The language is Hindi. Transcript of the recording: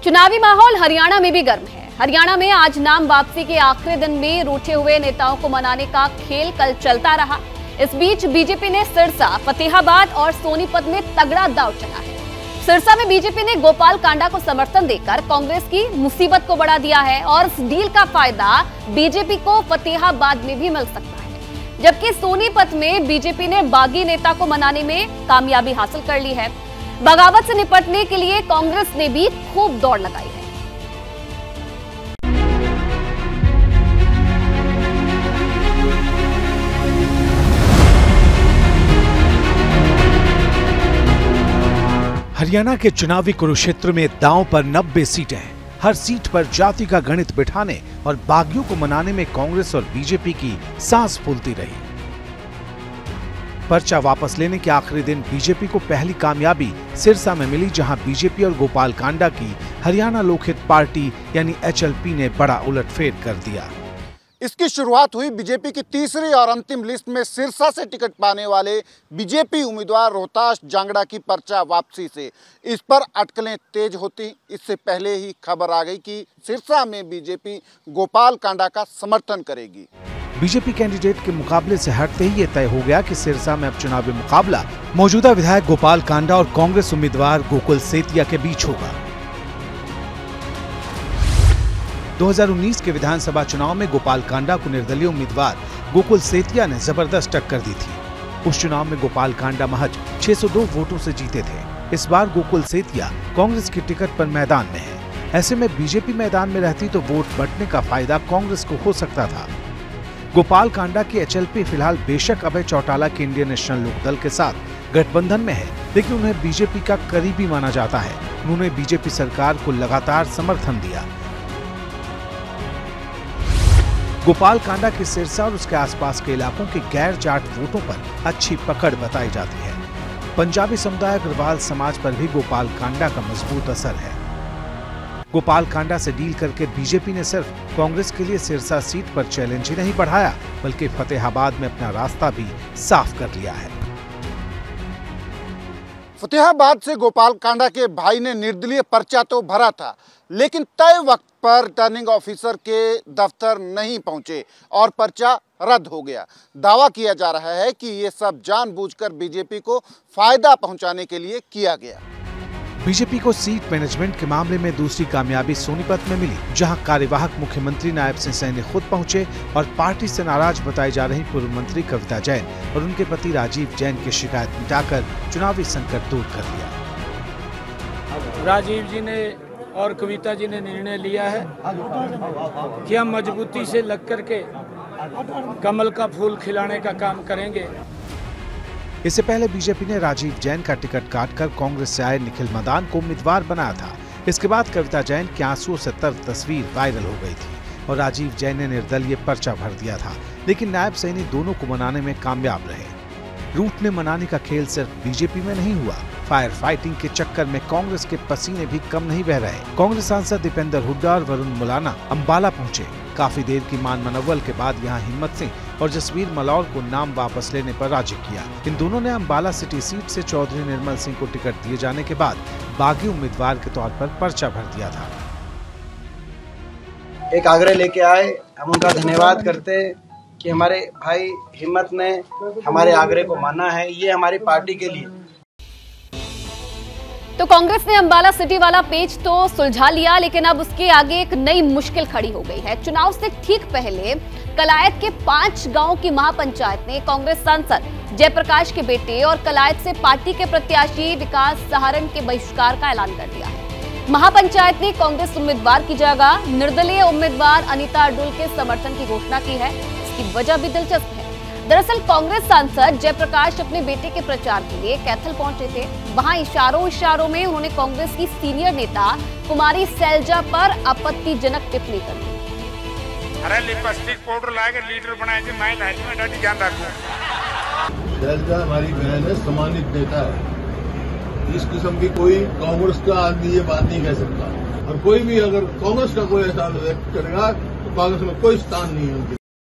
चुनावी माहौल हरियाणा में भी गर्म है। हरियाणा में आज नाम वापसी के आखिरी दिन में रूठे हुए नेताओं को मनाने का खेल कल चलता रहा। इस बीच बीजेपी ने सिरसा, फतेहाबाद और सोनीपत में तगड़ा दांव चला है। सिरसा में बीजेपी ने गोपाल कांडा को समर्थन देकर कांग्रेस की मुसीबत को बढ़ा दिया है और इस डील का फायदा बीजेपी को फतेहाबाद में भी मिल सकता है। जबकि सोनीपत में बीजेपी ने बागी नेता को मनाने में कामयाबी हासिल कर ली है। बगावत से निपटने के लिए कांग्रेस ने भी खूब दौड़ लगाई है। हरियाणा के चुनावी कुरुक्षेत्र में दांव पर 90 सीटें हैं। हर सीट पर जाति का गणित बिठाने और बागियों को मनाने में कांग्रेस और बीजेपी की सांस फूलती रही। पर्चा वापस लेने के आखिरी दिन बीजेपी को पहली कामयाबी सिरसा में मिली, जहां बीजेपी और गोपाल कांडा की हरियाणा लोकहित पार्टी यानी HLP ने बड़ा उलटफेर कर दिया। इसकी शुरुआत हुई बीजेपी की तीसरी और अंतिम लिस्ट में सिरसा से टिकट पाने वाले बीजेपी उम्मीदवार रोहताश जांगड़ा की पर्चा वापसी से। इस पर अटकलें तेज होती इससे पहले ही खबर आ गई कि सिरसा में बीजेपी गोपाल कांडा का समर्थन करेगी। बीजेपी कैंडिडेट के मुकाबले से हटते ही ये तय हो गया कि सिरसा में अब चुनावी मुकाबला मौजूदा विधायक गोपाल कांडा और कांग्रेस उम्मीदवार गोकुल सेतिया के बीच होगा। 2019 के विधानसभा चुनाव में गोपाल कांडा को निर्दलीय उम्मीदवार गोकुल सेतिया ने जबरदस्त टक्कर दी थी। उस चुनाव में गोपाल कांडा महज 602 वोटों से जीते थे। इस बार गोकुल सेतिया कांग्रेस की टिकट पर मैदान में है। ऐसे में बीजेपी मैदान में रहती तो वोट बंटने का फायदा कांग्रेस को हो सकता था। गोपाल कांडा की HLP फिलहाल बेशक अभय चौटाला के इंडियन नेशनल लोकदल के साथ गठबंधन में है, लेकिन उन्हें बीजेपी का करीबी माना जाता है। उन्होंने बीजेपी सरकार को लगातार समर्थन दिया। गोपाल कांडा के सिरसा और उसके आसपास के इलाकों के गैर जाट वोटों पर अच्छी पकड़ बताई जाती है। पंजाबी समुदाय अग्रवाल समाज पर भी गोपाल कांडा का मजबूत असर है। गोपाल कांडा से डील करके बीजेपी ने सिर्फ कांग्रेस के लिए सिरसा सीट पर चैलेंज ही नहीं बढ़ाया, बल्कि फतेहाबाद में अपना रास्ता भी साफ कर लिया है। फतेहाबाद से गोपाल कांडा के भाई ने निर्दलीय पर्चा तो भरा था, लेकिन तय वक्त पर रिटर्निंग ऑफिसर के दफ्तर नहीं पहुंचे और पर्चा रद्द हो गया। दावा किया जा रहा है कि ये सब जानबूझकर बीजेपी को फायदा पहुंचाने के लिए किया गया। बीजेपी को सीट मैनेजमेंट के मामले में दूसरी कामयाबी सोनीपत में मिली, जहां कार्यवाहक मुख्यमंत्री नायब सिंह सैनी खुद पहुंचे और पार्टी से नाराज बताई जा रही पूर्व मंत्री कविता जैन और उनके पति राजीव जैन की शिकायत मिटाकर चुनावी संकट दूर कर दिया। राजीव जी ने और कविता जी ने निर्णय लिया है कि हम मजबूती से लग करके कमल का फूल खिलाने का काम करेंगे। इससे पहले बीजेपी ने राजीव जैन का टिकट काटकर कांग्रेस से आए निखिल मदान को उम्मीदवार बनाया था। इसके बाद कविता जैन की आंसुओं से तर तस्वीर वायरल हो गई थी और राजीव जैन ने निर्दलीय पर्चा भर दिया था, लेकिन नायब सैनी दोनों को मनाने में कामयाब रहे। रूठने मनाने का खेल सिर्फ बीजेपी में नहीं हुआ, फायर फाइटिंग के चक्कर में कांग्रेस के पसीने भी कम नहीं बह रहे। कांग्रेस सांसद दीपेंद्र हुड्डा और वरुण मुलाना अंबाला पहुंचे। काफी देर की मान मनव्वल के बाद यहां हिम्मत सिंह और जसवीर मलौर को नाम वापस लेने पर राजी किया। इन दोनों ने अंबाला सिटी सीट से चौधरी निर्मल सिंह को टिकट दिए जाने के बाद बागी उम्मीदवार के तौर पर पर्चा भर दिया था। एक आग्रह लेके आए, हम उनका धन्यवाद करते हैं कि हमारे भाई हिम्मत ने हमारे आग्रह को माना है। ये हमारी पार्टी के लिए। तो कांग्रेस ने अंबाला सिटी वाला पेच तो सुलझा लिया, लेकिन अब उसके आगे एक नई मुश्किल खड़ी हो गई है। चुनाव से ठीक पहले कलायत के 5 गांव की महापंचायत ने कांग्रेस सांसद जयप्रकाश के बेटे और कलायत से पार्टी के प्रत्याशी विकास सहारण के बहिष्कार का ऐलान कर दिया है। महापंचायत ने कांग्रेस उम्मीदवार की जगह निर्दलीय उम्मीदवार अनीता अडुल के समर्थन की घोषणा की है। इसकी वजह भी दिलचस्प है। दरअसल कांग्रेस सांसद जयप्रकाश अपने बेटे के प्रचार के लिए कैथल पहुंचे थे। वहां इशारों में उन्होंने कांग्रेस की सीनियर नेता कुमारी सैलजा पर आपत्तिजनक टिप्पणी कर दी। अरे लिपस्टिक पाउडर लाके लीडर बनाए थे, मैं लाइफ में डाटी ध्यान रखूं। सैलजा हमारी बहन है, सम्मानित नेता है। इस किस्म की कोई कांग्रेस का आदमी ये बात नहीं कह सकता। और कोई भी अगर कांग्रेस का कोई ऐसा व्यक्त करेगा तो कांग्रेस में कोई स्थान नहीं है उनके